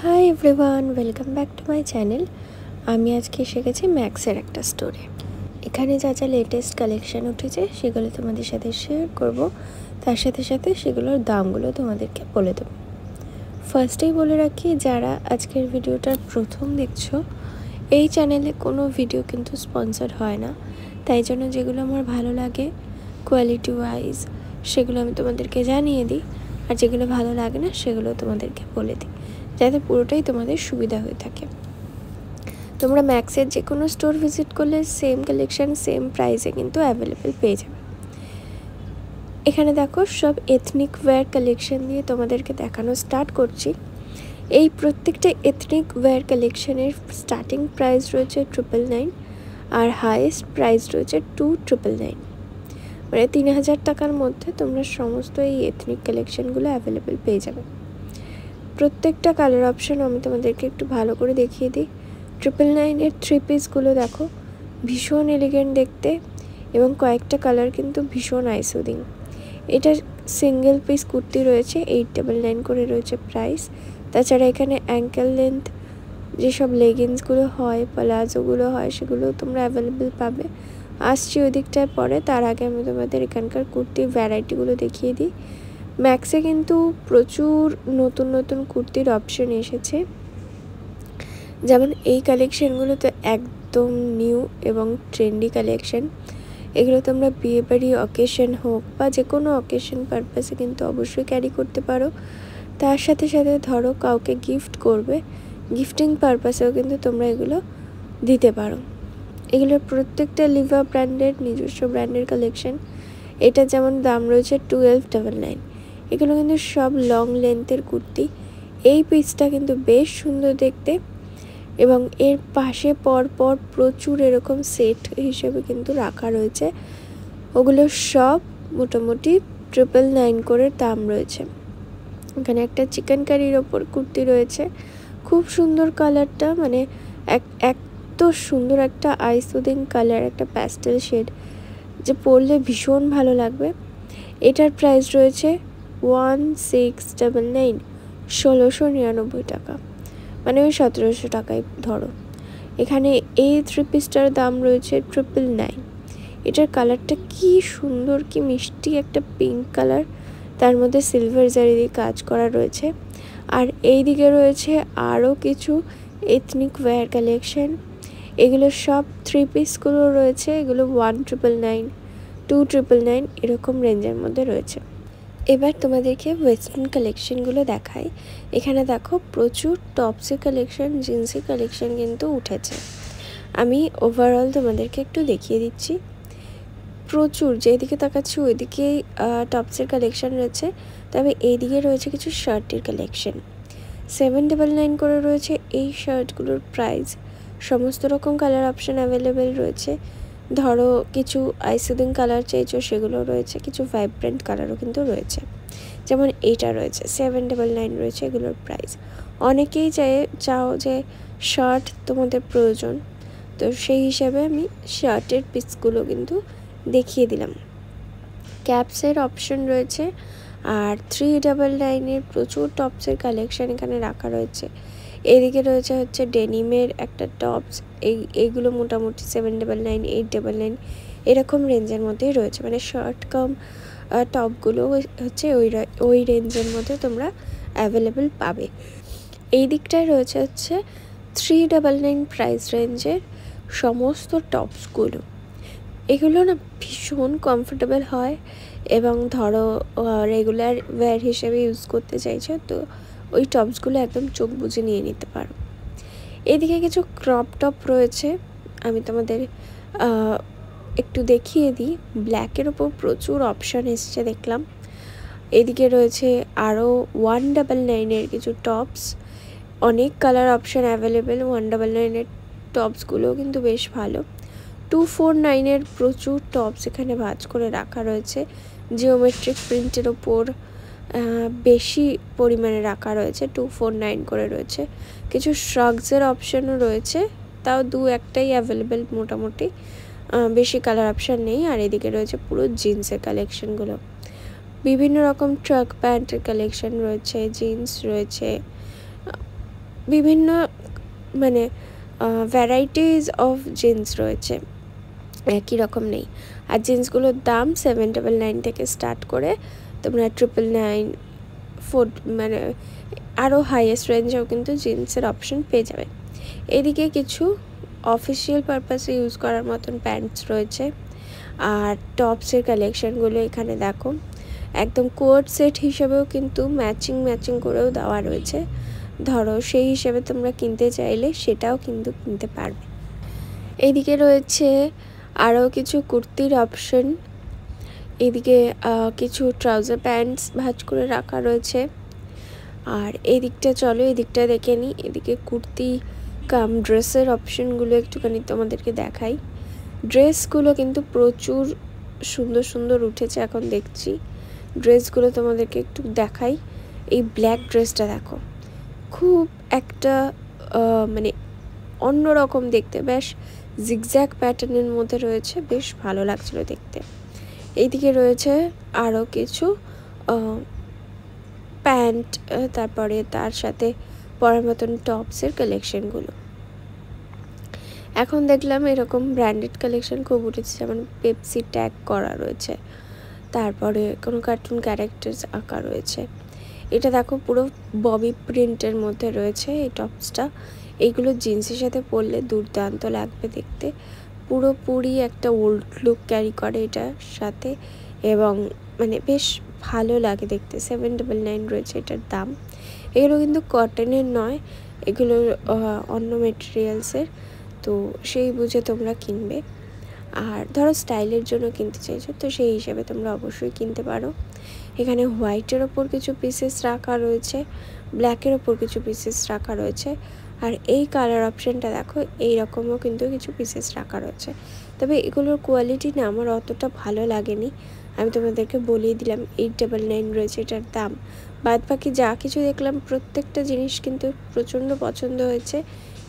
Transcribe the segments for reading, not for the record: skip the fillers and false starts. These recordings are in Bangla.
Hi everyone, welcome back to my channel. আমি আজকে এসে গেছি ম্যাক্সের একটা স্টোরে। এখানে যা যা লেটেস্ট কালেকশান উঠেছে সেগুলো তোমাদের সাথে শেয়ার করব, তার সাথে সাথে সেগুলোর দামগুলো তোমাদেরকে বলে দেবো। ফার্স্টেই বলে রাখি, যারা আজকের ভিডিওটার প্রথম দেখছো, এই চ্যানেলে কোনো ভিডিও কিন্তু স্পন্সর হয় না, তাই জন্য যেগুলো আমার ভালো লাগে কোয়ালিটি ওয়াইজ সেগুলো আমি তোমাদেরকে জানিয়ে দিই, আর যেগুলো ভালো লাগে না সেগুলো তোমাদেরকে বলে দিই, যাতে পুরোটাই তোমাদের সুবিধা হয়ে থাকে। তোমরা ম্যাক্সের যে কোনো স্টোর ভিজিট করলে সেম কালেকশান সেম প্রাইসে কিন্তু অ্যাভেলেবেল পেয়ে যাবে। এখানে দেখো, সব এথনিক ওয়্যার কালেকশান দিয়ে তোমাদেরকে দেখানো স্টার্ট করছি। এই প্রত্যেকটা এথনিক ওয়্যার কালেকশানের স্টার্টিং প্রাইস রয়েছে 999 আর হাইয়েস্ট প্রাইস রয়েছে 2999, মানে 3000 টাকার মধ্যে তোমরা সমস্ত এই এথনিক কালেকশানগুলো অ্যাভেলেবেল পেয়ে যাবে। প্রত্যেকটা কালার অপশান আমি তোমাদেরকে একটু ভালো করে দেখিয়ে দিই। 999-এর 3 পিসগুলো দেখো, ভীষণ এলিগেন্ট দেখতে এবং কয়েকটা কালার কিন্তু ভীষণ আইসুদিং। এটা সিঙ্গেল পিস কুর্তি রয়েছে, 899 করে রয়েছে প্রাইস। তাছাড়া এখানে অ্যাঙ্কেল লেন্থ যেসব লেগিংসগুলো হয়, প্লাজোগুলো হয়, সেগুলো তোমরা অ্যাভেলেবেল পাবে। আসছি ওই দিকটায় পরে, তার আগে আমি তোমাদের এখানকার কুর্তির ভ্যারাইটিগুলো দেখিয়ে দিই। ম্যাক্সে কিন্তু প্রচুর নতুন নতুন কুর্তির অপশন এসেছে, যেমন এই কালেকশানগুলো তো একদম নিউ এবং ট্রেন্ডি কালেকশান। এগুলো তোমরা বিয়েবাড়ি অকেশন হোক বা যে কোনো অকেশন পারপাসে কিন্তু অবশ্যই ক্যারি করতে পারো। তার সাথে সাথে ধরো কাউকে গিফট করবে, গিফটিং পারপাসেও কিন্তু তোমরা এগুলো দিতে পারো। এগুলোর প্রত্যেকটা লিভা ব্র্যান্ডের নিজস্ব ব্র্যান্ডের কালেকশান। এটা যেমন দাম রয়েছে 1299। এগুলো কিন্তু সব লং লেন্থের কুর্তি। এই পিসটা কিন্তু বেশ সুন্দর দেখতে, এবং এর পাশে পরপর প্রচুর এরকম সেট হিসেবে কিন্তু রাখা রয়েছে। ওগুলো সব মোটামুটি 999 করে দাম রয়েছে। এখানে একটা চিকেন কারির ওপর কুর্তি রয়েছে, খুব সুন্দর কালারটা, মানে এত সুন্দর একটা আইসুদিং কালার, একটা প্যাস্টেল শেড, যে পরলে ভীষণ ভালো লাগবে। এটার প্রাইস রয়েছে 1699, 1699 টাকা, মানে ওই 1700 টাকায় ধরো। এখানে এই 3 পিসটার দাম রয়েছে 999। এটার কালারটা কি সুন্দর, কি মিষ্টি একটা পিঙ্ক কালার, তার মধ্যে সিলভার জারি দিয়ে কাজ করা রয়েছে। আর এই দিকে রয়েছে আরও কিছু এথনিক ওয়্যার কালেকশন। এগুলো সব 3 পিসগুলো রয়েছে, এগুলো 1999, 2999 এরকম রেঞ্জের মধ্যে রয়েছে। এবার তোমাদেরকে ওয়েস্টার্ন কালেকশানগুলো দেখাই। এখানে দেখো, প্রচুর টপসের কালেকশান, জিন্সের কালেকশান কিন্তু উঠেছে। আমি ওভারঅল তোমাদেরকে একটু দেখিয়ে দিচ্ছি। প্রচুর, যেদিকে তাকাচ্ছি ওইদিকেই টপসের কালেকশান রয়েছে, তবে এইদিকে রয়েছে কিছু শার্টের কালেকশান। 799 করে রয়েছে এই শার্টগুলোর প্রাইস। সমস্ত রকম কালার অপশান অ্যাভেলেবেল রয়েছে। ধরো কিছু আইসুদিং কালার চাইছো, সেগুলো রয়েছে, কিছু ভাইব্রেন্ট কালারও কিন্তু রয়েছে। যেমন এইটা রয়েছে 799 রয়েছে এগুলোর প্রাইস। অনেকেই চাও যে শার্ট তোমাদের প্রয়োজন, তো সেই হিসাবে আমি শার্টের পিসগুলো কিন্তু দেখিয়ে দিলাম। ক্যাপসের অপশন রয়েছে, আর 399-এর প্রচুর টপসের কালেকশান এখানে রাখা রয়েছে। এদিকে রয়েছে হচ্ছে ডেনিমের একটা টপস, এইগুলো মোটামুটি 799, 899 এরকম রেঞ্জের মধ্যেই রয়েছে, মানে শার্ট কাম টপগুলো হচ্ছে ওই রেঞ্জের মধ্যে তোমরা অ্যাভেলেবেল পাবে। এই দিকটায় রয়েছে হচ্ছে 399 প্রাইস রেঞ্জের সমস্ত টপসগুলো। এগুলো না ভীষণ কমফোর্টেবল হয়, এবং ধরো রেগুলার ওয়্যার হিসেবে ইউজ করতে চাইছো, তো ওই টপসগুলো একদম চোখ বুজে নিয়ে নিতে পারো। এদিকে কিছু ক্রপ টপ রয়েছে, আমি তোমাদের একটু দেখিয়ে দিই। ব্ল্যাকের ওপর প্রচুর অপশান এসছে দেখলাম। এদিকে রয়েছে আরও 199-এর কিছু টপস, অনেক কালার অপশান অ্যাভেলেবেল। 199-এর টপসগুলোও কিন্তু বেশ ভালো। 249-এর প্রচুর টপস এখানে ভাঁজ করে রাখা রয়েছে, জিওমেট্রিক প্রিন্টের ওপর বেশি পরিমাণে রাখা রয়েছে। 249 করে রয়েছে। কিছু শ্রাগসের অপশানও রয়েছে, তাও দু একটাই অ্যাভেলেবেল, মোটামুটি বেশি কালার অপশান নেই। আর এদিকে রয়েছে পুরো জিন্সের কালেকশানগুলো, বিভিন্ন রকম ট্রাক প্যান্টের কালেকশান রয়েছে, জিন্স রয়েছে, বিভিন্ন মানে ভ্যারাইটিস অফ জিন্স রয়েছে, একই রকম নেই। আর জিন্সগুলোর দাম 799 থেকে স্টার্ট করে তোমরা 999, 4 মানে আরও হাইয়েস্ট রেঞ্জেও কিন্তু জিন্সের অপশন পেয়ে যাবে। এদিকে কিছু অফিসিয়াল পারপাসে ইউজ করার মতন প্যান্টস রয়েছে। আর টপসের কালেকশানগুলো এখানে দেখো, একদম কোট সেট হিসেবেও কিন্তু ম্যাচিং করেও দেওয়া রয়েছে। ধরো সেই হিসেবে তোমরা কিনতে চাইলে সেটাও কিন্তু কিনতে পারবে। এইদিকে রয়েছে আরও কিছু কুর্তির অপশন। এদিকে কিছু ট্রাউজার প্যান্টস ভাঁজ করে রাখা রয়েছে। আর এই দিকটা চলো, এদিকটা দেখে নিই। এদিকে কুর্তি কাম ড্রেসের অপশনগুলো একটুখানি তোমাদেরকে দেখাই। ড্রেসগুলো কিন্তু প্রচুর সুন্দর উঠেছে এখন দেখছি। ড্রেসগুলো তোমাদেরকে একটু দেখাই। এই ব্ল্যাক ড্রেসটা দেখো, খুব একটা মানে অন্যরকম দেখতে, বেশ জিগজ্যাগ প্যাটার্নের মধ্যে রয়েছে, বেশ ভালো লাগছিল দেখতে। এইদিকে রয়েছে আরও কিছু প্যান্ট, তারপরে তার সাথে পরার মতন টপসের কালেকশনগুলো। এখন দেখলাম এরকম ব্র্যান্ডেড কালেকশন খুব উঠেছে, যেমন পেপসি ট্যাগ করা রয়েছে, তারপরে কোনো কার্টুন ক্যারেক্টার্স আঁকা রয়েছে। এটা দেখো পুরো ববি প্রিন্টের মধ্যে রয়েছে এই টপসটা। এইগুলো জিন্সের সাথে পরলে দুর্দান্ত লাগবে দেখতে, পুরোপুরি একটা ওল্ড লুক ক্যারি করে এটার সাথে, এবং মানে বেশ ভালো লাগে দেখতে। 799 রয়েছে এটার দাম। এগুলো কিন্তু কটনের নয়, এগুলো অন্য মেটেরিয়ালসের, তো সেই বুঝে তোমরা কিনবে। আর ধরো স্টাইলের জন্য কিনতে চাইছো তো সেই হিসাবে তোমরা অবশ্যই কিনতে পারো। এখানে হোয়াইটের ওপর কিছু পিসেস রাখা রয়েছে, ব্ল্যাকের ওপর কিছু পিসেস রাখা রয়েছে। আর এই কালার অপশানটা দেখো, এই রকমও কিন্তু কিছু পিসেস রাখা রয়েছে। তবে এগুলোর কোয়ালিটি না আমার অতটা ভালো লাগেনি, আমি তোমাদেরকে বলেই দিলাম। 899 রয়েছে এটার দাম। বাদ বাকি যা কিছু দেখলাম প্রত্যেকটা জিনিস কিন্তু প্রচণ্ড পছন্দ হয়েছে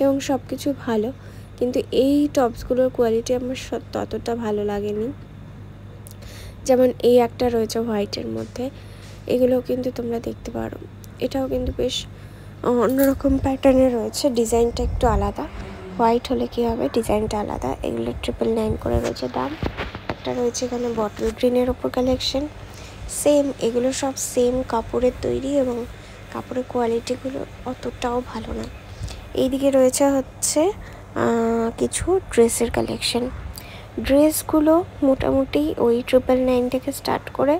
এবং সব কিছু ভালো, কিন্তু এই টপসগুলোর কোয়ালিটি আমার ততটা ভালো লাগেনি। যেমন এই একটা রয়েছে হোয়াইটের মধ্যে, এগুলো কিন্তু তোমরা দেখতে পারো। এটাও কিন্তু বেশ অন্যরকম প্যাটার্নে রয়েছে, ডিজাইনটা একটু আলাদা। হোয়াইট হলে কী হবে, ডিজাইনটা আলাদা। এগুলো 999 করে রয়েছে দাম। একটা রয়েছে এখানে বটল গ্রিনের ওপর কালেকশন, সেম, এগুলো সব সেম কাপড়ের তৈরি এবং কাপড়ের কোয়ালিটিগুলো অতটাও ভালো না। এইদিকে রয়েছে হচ্ছে কিছু ড্রেসের কালেকশন। ড্রেসগুলো মোটামুটি ওই 999 থেকে স্টার্ট করে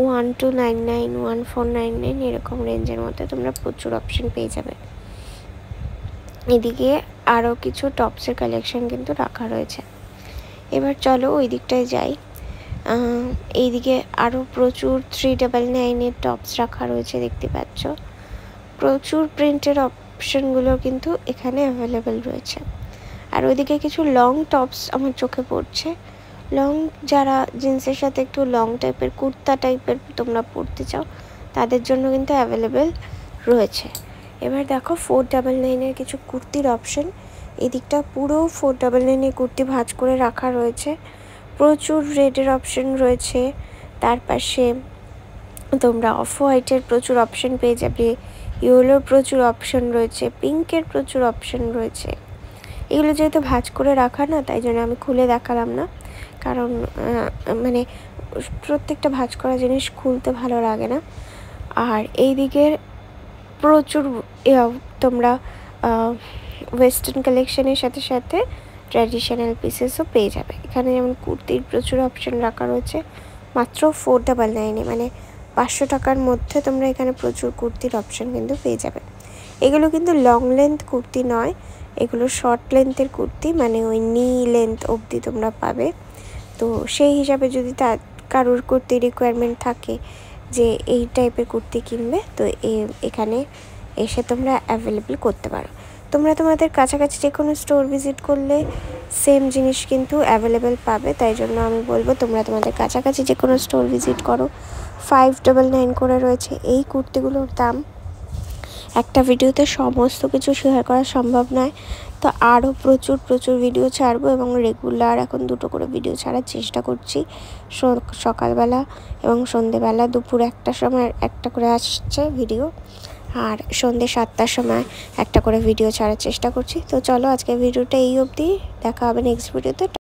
1299, 1499 এরকম রেঞ্জের মধ্যে তোমরা প্রচুর অপশন পেয়ে যাবে। এদিকে আরও কিছু টপসের কালেকশন কিন্তু রাখা রয়েছে। এবার চলো ওই দিকটায় যাই। এইদিকে আরও প্রচুর 399 টপস রাখা রয়েছে, দেখতে পাচ্ছ। প্রচুর প্রিন্টের অপশনগুলো কিন্তু এখানে অ্যাভেলেবেল রয়েছে। আর ওইদিকে কিছু লং টপস আমার চোখে পড়ছে। লং, যারা জিন্সের সাথে একটু লং টাইপের কুর্তা টাইপের তোমরা পরতে চাও তাদের জন্য কিন্তু অ্যাভেলেবেল রয়েছে। এবার দেখো 499 কিছু কুর্তির অপশন। এদিকটা পুরো 499 কুর্তি ভাঁজ করে রাখা রয়েছে। প্রচুর রেডের অপশন রয়েছে, তার পাশে তোমরা অফ হোয়াইটের প্রচুর অপশন পেয়ে যাবে, ইয়েলোর প্রচুর অপশন রয়েছে, পিঙ্কের প্রচুর অপশন রয়েছে। এগুলো যেহেতু ভাঁজ করে রাখা না, তাই জন্য আমি খুলে দেখালাম না, কারণ মানে প্রত্যেকটা ভাঁজ করা জিনিস খুলতে ভালো লাগে না। আর এই দিকের প্রচুর তোমরা ওয়েস্টার্ন কালেকশনের সাথে সাথে ট্র্যাডিশনাল পিসেসও পেয়ে যাবে। এখানে যেমন কুর্তির প্রচুর অপশন রাখা রয়েছে মাত্র 499, মানে 500 টাকার মধ্যে তোমরা এখানে প্রচুর কুর্তির অপশন কিন্তু পেয়ে যাবে। এগুলো কিন্তু লং লেন্থ কুর্তি নয়, এগুলো শর্ট লেন্থের কুর্তি, মানে ওই নি লেন্থ অবধি তোমরা পাবে। তো সেই হিসাবে যদি কারোর কুর্তি রিকোয়ারমেন্ট থাকে যে এই টাইপের কুর্তি কিনবে, তো এখানে এসে তোমরা অ্যাভেলেবেল করতে পারো। তোমরা তোমাদের কাছাকাছি যে কোনো স্টোর ভিজিট করলে সেম জিনিস কিন্তু অ্যাভেলেবেল পাবে, তাই জন্য আমি বলবো তোমরা তোমাদের কাছাকাছি যে কোনো স্টোর ভিজিট করো। 599 করে রয়েছে এই কুর্তিগুলোর দাম। একটা ভিডিওতে সমস্ত কিছু শেয়ার করা সম্ভব নয়, তো আরও প্রচুর ভিডিও ছাড়বো এবং রেগুলার এখন 2টো করে ভিডিও ছাড়ার চেষ্টা করছি। সকালবেলা এবং সন্ধেবেলা দুপুর 1টার সময় একটা করে আসছে ভিডিও। আর সন্ধ্যে 7টার সময় একটা করে ভিডিও ছাড়ার চেষ্টা করছি। তো চলো আজকে ভিডিওটা এই অবধি, দেখা হবে নেক্সট ভিডিওতে।